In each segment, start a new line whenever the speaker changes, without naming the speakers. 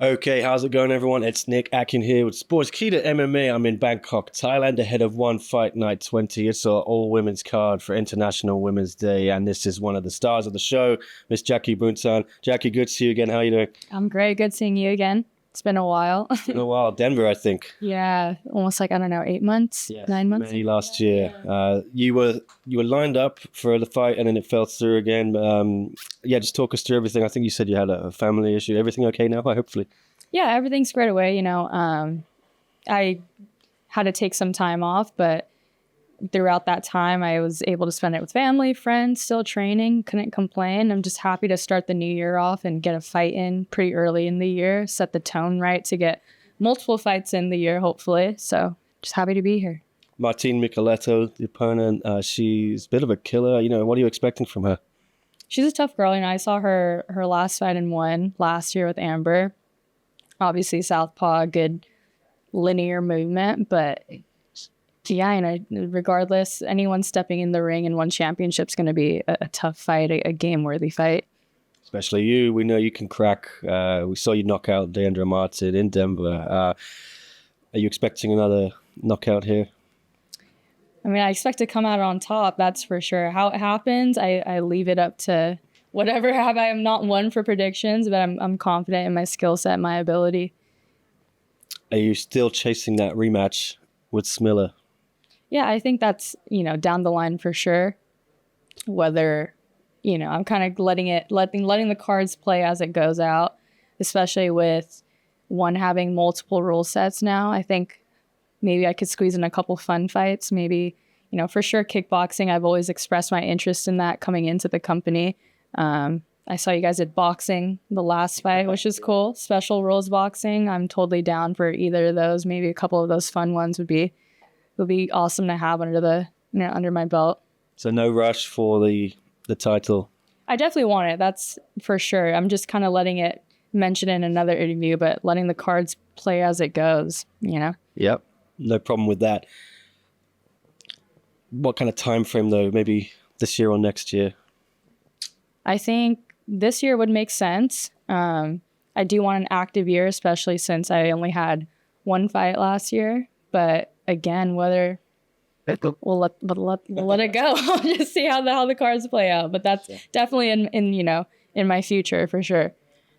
Okay, how's it going, everyone? It's Nick Atkin here with Sportskeeda MMA. I'm in Bangkok, Thailand, ahead of One Fight Night 20. It's our all-women's card for International Women's Day, and this is one of the stars of the show, Miss Jackie Buntan. Jackie, good to see you again. How are you doing?
I'm great. Good seeing you again. It's been a while.
It's been a while. Denver, I think.
Yeah, almost like, I don't know, 8 months,
Yes,
9 months.
May last year. You were lined up for the fight, and then it fell through again. Just talk us through everything. I think you said you had a family issue. Everything okay now? Hopefully.
Yeah, everything's squared away. I had to take some time off, but throughout that time, I was able to spend it with family, friends, still training, couldn't complain. I'm just happy to start the new year off and get a fight in pretty early in the year, set the tone right to get multiple fights in the year, hopefully. So just happy to be here.
Martine Michieletto, the opponent, she's a bit of a killer. What are you expecting from her?
She's a tough girl. I saw her last fight and won last year with Amber. Obviously, southpaw, good linear movement, but yeah, regardless, anyone stepping in the ring and won championship's going to be a tough fight, a game-worthy fight.
Especially you. We know you can crack. We saw you knock out Deandra Martin in Denver. Are you expecting another knockout here?
I expect to come out on top, that's for sure. How it happens, I leave it up to whatever happens. I am not one for predictions, but I'm confident in my skill set, my ability.
Are you still chasing that rematch with Smiller?
Yeah, I think that's, down the line for sure. Whether, I'm kind of letting the cards play as it goes out, especially with one having multiple rule sets now. I think maybe I could squeeze in a couple fun fights. Maybe, for sure kickboxing. I've always expressed my interest in that coming into the company. I saw you guys did boxing the last fight, which is cool. Special rules boxing. I'm totally down for either of those. Maybe a couple of those fun ones would be awesome to have under my belt.
So no rush for the title.
I definitely want it. That's for sure. I'm just kind of letting it mention in another interview, but letting the cards play as it goes,
Yep. No problem with that. What kind of time frame though? Maybe this year or next year?
I think this year would make sense. I do want an active year, especially since I only had one fight last year. But again, whether we'll let it go. I'll just see how the cards play out. But that's definitely in my future for sure.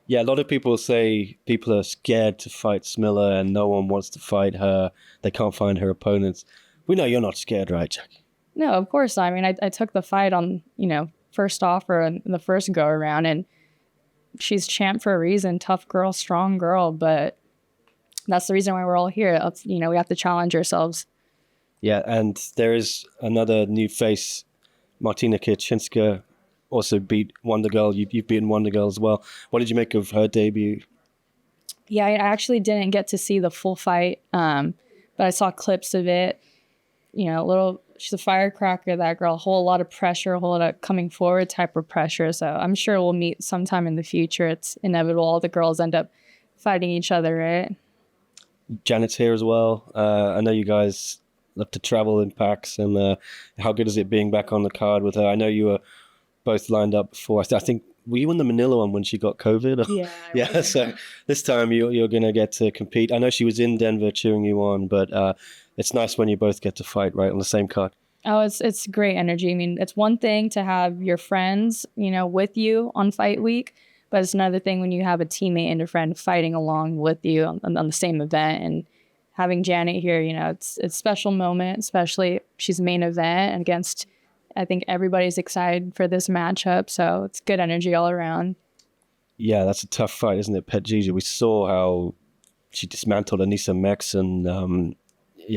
Yeah, a lot of people say people are scared to fight Smiller and no one wants to fight her. They can't find her opponents. We know you're not scared, right, Jackie?
No, of course not. I took the fight on, first offer in the first go around, and she's champ for a reason. Tough girl, strong girl, but that's the reason why we're all here. We have to challenge ourselves.
Yeah, and there is another new face, Martine Michieletto, also beat Wonder Girl. You've beaten Wonder Girl as well. What did you make of her debut?
Yeah, I actually didn't get to see the full fight, but I saw clips of it. She's a firecracker, that girl. A whole lot of pressure, a whole lot of coming forward type of pressure. So I'm sure we'll meet sometime in the future. It's inevitable. All the girls end up fighting each other, right?
Janet's here as well. I know you guys love to travel in packs, and how good is it being back on the card with her? I know you were both lined up before. I think, were you in the Manila one when she got COVID?
Yeah.
Yeah, so this time you're going to get to compete. I know she was in Denver cheering you on, but it's nice when you both get to fight right on the same card.
Oh, it's great energy. It's one thing to have your friends, with you on fight week, but it's another thing when you have a teammate and a friend fighting along with you on the same event. And having Janet here, it's a special moment, especially she's main event against, I think everybody's excited for this matchup. So it's good energy all around.
Yeah, that's a tough fight, isn't it, Pet Gigi? We saw how she dismantled Anissa Mex, and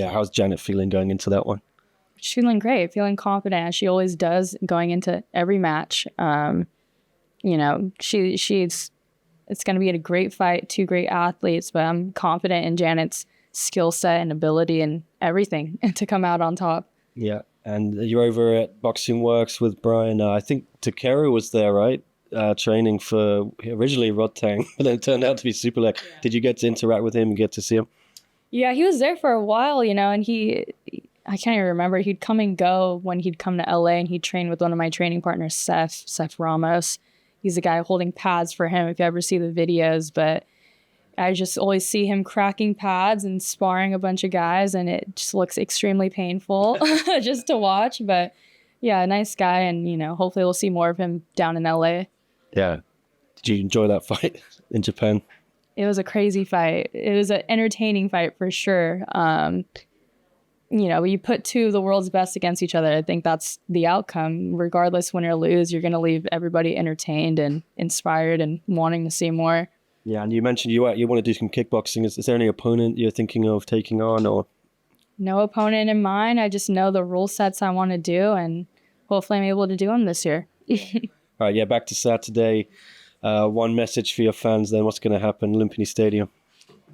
how's Janet feeling going into that one?
She's feeling great, feeling confident, as she always does going into every match. It's going to be a great fight, two great athletes, but I'm confident in Janet's skill set and ability and everything to come out on top.
Yeah, and you're over at Boxing Works with Brian. I think Takeru was there, right? Training for originally Rotang, but then it turned out to be Super Leg. Yeah. Did you get to interact with him and get to see him?
Yeah, he was there for a while, and I can't even remember. He'd come and go when he'd come to LA, and he'd train with one of my training partners, Seth Ramos. He's the guy holding pads for him, if you ever see the videos. But I just always see him cracking pads and sparring a bunch of guys, and it just looks extremely painful just to watch. But yeah, nice guy, and hopefully we'll see more of him down in LA.
Yeah. Did you enjoy that fight in Japan?
It was a crazy fight. It was an entertaining fight for sure. You put two of the world's best against each other. I think that's the outcome. Regardless, win or lose, you're going to leave everybody entertained and inspired and wanting to see more. Yeah,
and you mentioned you want to do some kickboxing. Is there any opponent you're thinking of taking on, or?
No opponent in mind. I just know the rule sets I want to do, and hopefully I'm able to do them this year.
All right, yeah, back to Saturday. One message for your fans then. What's going to happen in Lumpini Stadium?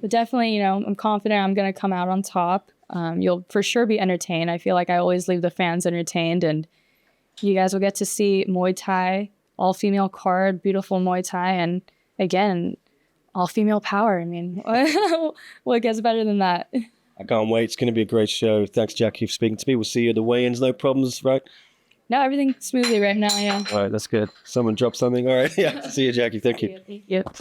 But definitely, I'm confident I'm going to come out on top. You'll for sure be entertained. I feel like I always leave the fans entertained, and you guys will get to see Muay Thai, all-female card, beautiful Muay Thai, and again, all-female power. I mean, what gets better than that?
I can't wait. It's going to be a great show. Thanks, Jackie, for speaking to me. We'll see you at the weigh-ins. No problems, right?
No, everything's smoothly right now, yeah.
All right, that's good. Someone dropped something. All right, yeah. See you, Jackie. Thank you.
Thank you.